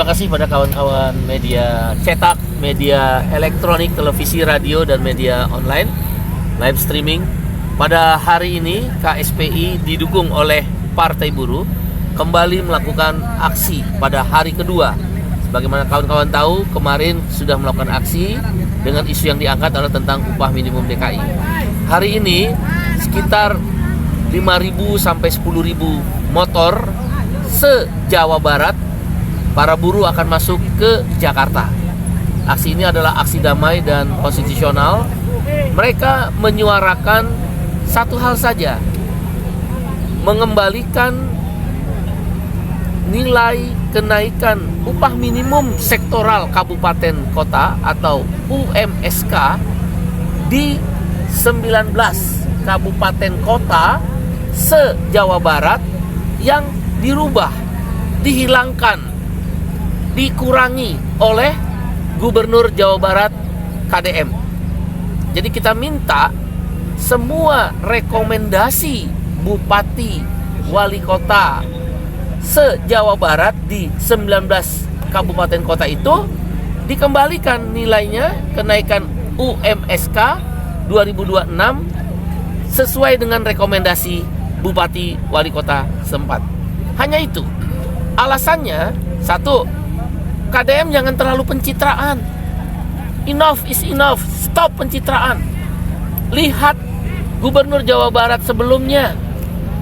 Terima kasih pada kawan-kawan media cetak, media elektronik, televisi, radio, dan media online live streaming. Pada hari ini KSPI didukung oleh Partai Buruh kembali melakukan aksi pada hari kedua. Sebagaimana kawan-kawan tahu, kemarin sudah melakukan aksi dengan isu yang diangkat adalah tentang upah minimum DKI. Hari ini sekitar 5.000 sampai 10.000 motor se-Jawa Barat para buruh akan masuk ke Jakarta. Aksi ini adalah aksi damai dan konstitusional. Mereka menyuarakan satu hal saja, mengembalikan nilai kenaikan upah minimum sektoral kabupaten kota atau UMSK di 19 kabupaten kota se-Jawa Barat yang dirubah, dihilangkan, dikurangi oleh Gubernur Jawa Barat KDM. Jadi kita minta semua rekomendasi bupati, wali kota se-Jawa Barat di 19 kabupaten kota itu dikembalikan nilainya kenaikan UMSK 2026 sesuai dengan rekomendasi bupati, wali kota setempat. Hanya itu. Alasannya satu, KDM jangan terlalu pencitraan. Enough is enough. Stop pencitraan. Lihat Gubernur Jawa Barat sebelumnya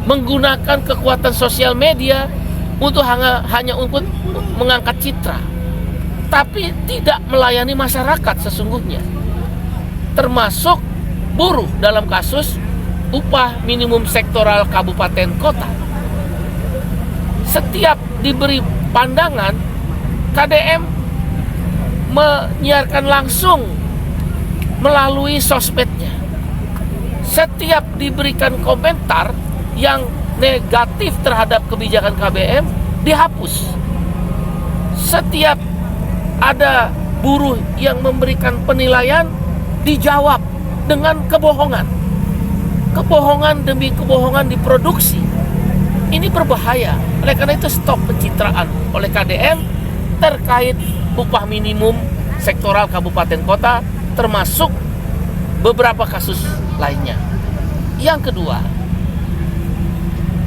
menggunakan kekuatan sosial media untuk hanya untuk mengangkat citra, tapi tidak melayani masyarakat sesungguhnya, termasuk buruh dalam kasus upah minimum sektoral kabupaten kota. Setiap diberi pandangan, KDM menyiarkan langsung melalui sosmednya. Setiap diberikan komentar yang negatif terhadap kebijakan KBM dihapus. Setiap ada buruh yang memberikan penilaian dijawab dengan kebohongan. Kebohongan demi kebohongan diproduksi. Ini berbahaya. Oleh karena itu stop pencitraan oleh KDM terkait upah minimum sektoral kabupaten kota, termasuk beberapa kasus lainnya. Yang kedua,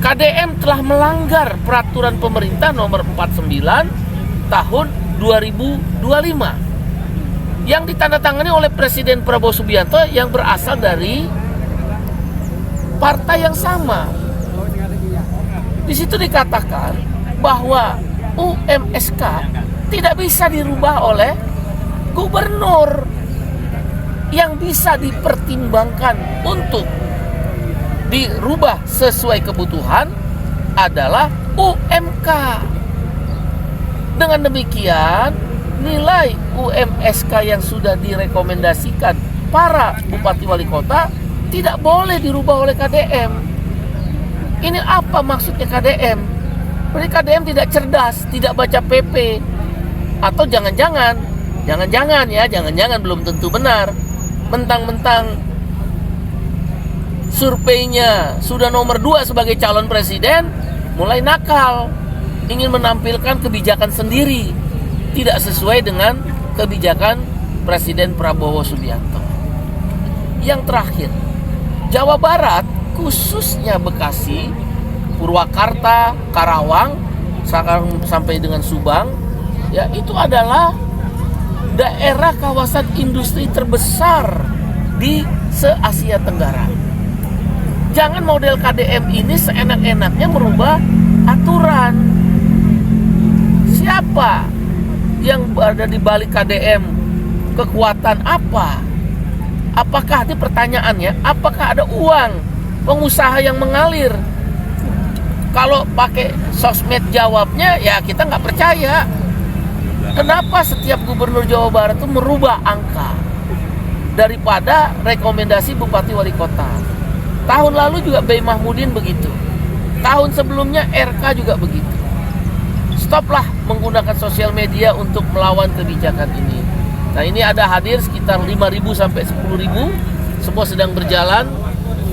KDM telah melanggar peraturan pemerintah nomor 49 tahun 2025 yang ditandatangani oleh Presiden Prabowo Subianto yang berasal dari partai yang sama. Di situ dikatakan bahwa UMSK tidak bisa dirubah oleh gubernur. Yang bisa dipertimbangkan untuk dirubah sesuai kebutuhan adalah UMK. Dengan demikian, nilai UMSK yang sudah direkomendasikan para bupati wali kota tidak boleh dirubah oleh KDM. Ini apa maksudnya KDM? Berarti KDM tidak cerdas, tidak baca PP, atau jangan-jangan belum tentu benar. Mentang-mentang surveinya sudah nomor 2 sebagai calon presiden, mulai nakal, ingin menampilkan kebijakan sendiri, tidak sesuai dengan kebijakan Presiden Prabowo Subianto. Yang terakhir, Jawa Barat, khususnya Bekasi, Purwakarta, Karawang, sekarang sampai dengan Subang, ya itu adalah daerah kawasan industri terbesar di se-Asia Tenggara. Jangan model KDM ini seenak-enaknya merubah aturan. Siapa yang berada di balik KDM? Kekuatan apa? Apakah ini pertanyaannya? Apakah ada uang pengusaha yang mengalir? Kalau pakai sosmed jawabnya, ya kita nggak percaya. Kenapa setiap gubernur Jawa Barat itu merubah angka daripada rekomendasi bupati wali kota? Tahun lalu juga B. Mahmudin begitu. Tahun sebelumnya RK juga begitu. Stoplah menggunakan sosial media untuk melawan kebijakan ini. Nah, ini ada hadir sekitar 5.000 sampai 10.000. Semua sedang berjalan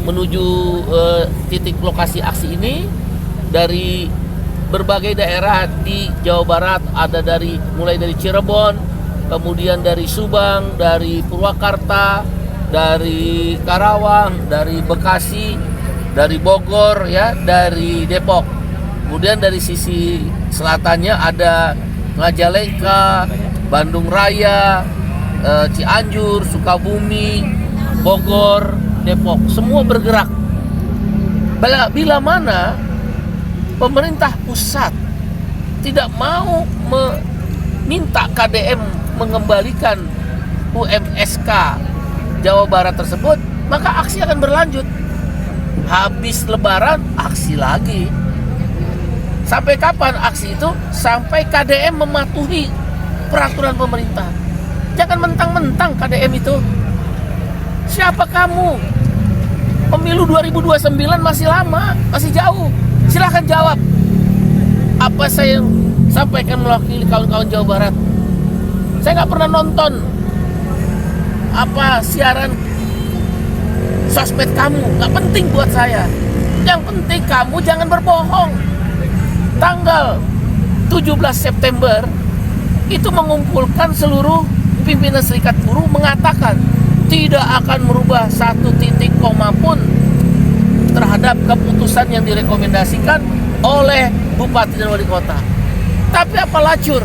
menuju titik lokasi aksi ini dari berbagai daerah di Jawa Barat, ada mulai dari Cirebon, kemudian dari Subang, dari Purwakarta, dari Karawang, dari Bekasi, dari Bogor, ya, dari Depok. Kemudian dari sisi selatannya ada Majalengka, Bandung Raya, Cianjur, Sukabumi, Bogor, Depok, semua bergerak. Bila mana pemerintah pusat tidak mau meminta KDM mengembalikan UMSK Jawa Barat tersebut, maka aksi akan berlanjut. Habis Lebaran, aksi lagi. Sampai kapan aksi itu? Sampai KDM mematuhi peraturan pemerintah. Jangan mentang-mentang KDM itu. Siapa kamu? Pemilu 2029 masih lama, masih jauh. Silahkan jawab. Apa saya sampaikan mewakili kawan-kawan Jawa Barat? Saya nggak pernah nonton siaran sosmed kamu. Nggak penting buat saya. Yang penting kamu jangan berbohong. Tanggal 17 September itu mengumpulkan seluruh pimpinan serikat buruh mengatakan tidak akan merubah satu titik koma pun terhadap keputusan yang direkomendasikan oleh bupati dan wali kota. Tapi apa lacur?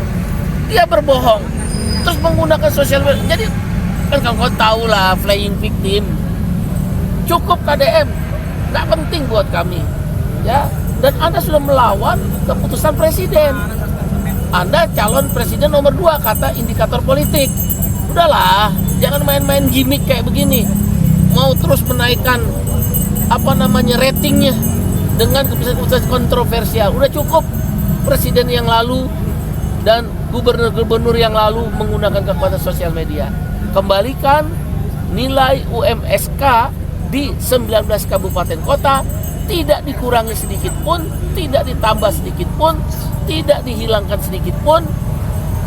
Dia berbohong, terus menggunakan sosial media. Jadi kan kamu tahu lah, playing victim. Cukup KDM, nggak penting buat kami, ya. Dan Anda sudah melawan keputusan presiden. Anda calon presiden nomor 2 kata indikator politik. Udahlah, jangan main-main gimmick kayak begini. Mau terus menaikkan ratingnya dengan keputusan kontroversial. Udah cukup presiden yang lalu dan gubernur-gubernur yang lalu menggunakan kekuatan sosial media. Kembalikan nilai UMSK di 19 kabupaten kota, tidak dikurangi sedikit pun, tidak ditambah sedikit pun, tidak dihilangkan sedikit pun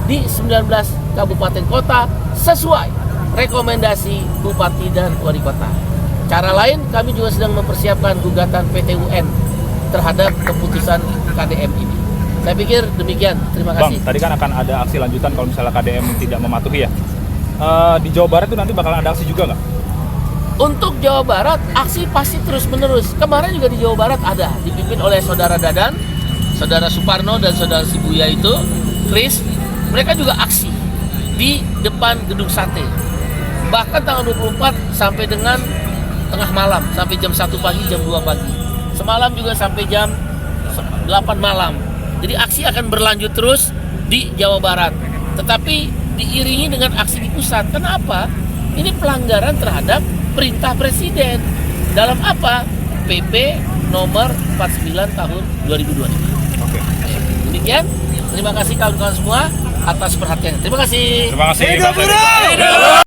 di 19 kabupaten kota sesuai rekomendasi bupati dan wali kota. Cara lain, kami juga sedang mempersiapkan gugatan PT UN terhadap keputusan KDM ini. Saya pikir demikian. Terima kasih. Bang, tadi kan akan ada aksi lanjutan kalau misalnya KDM tidak mematuhi ya. Di Jawa Barat itu nanti bakal ada aksi juga nggak? Untuk Jawa Barat, aksi pasti terus-menerus. Kemarin juga di Jawa Barat ada, dipimpin oleh Saudara Dadan, Saudara Suparno, dan Saudara Sibuya itu, Chris. Mereka juga aksi di depan Gedung Sate. Bahkan tanggal 24 sampai dengan tengah malam, sampai jam 1 pagi, jam 2 pagi. Semalam juga sampai jam 8 malam. Jadi aksi akan berlanjut terus di Jawa Barat. Tetapi diiringi dengan aksi di pusat. Kenapa? Ini pelanggaran terhadap perintah presiden. Dalam apa? PP nomor 49 tahun 2025. Oke. Demikian. Terima kasih kawan-kawan semua atas perhatiannya. Terima kasih. Terima kasih.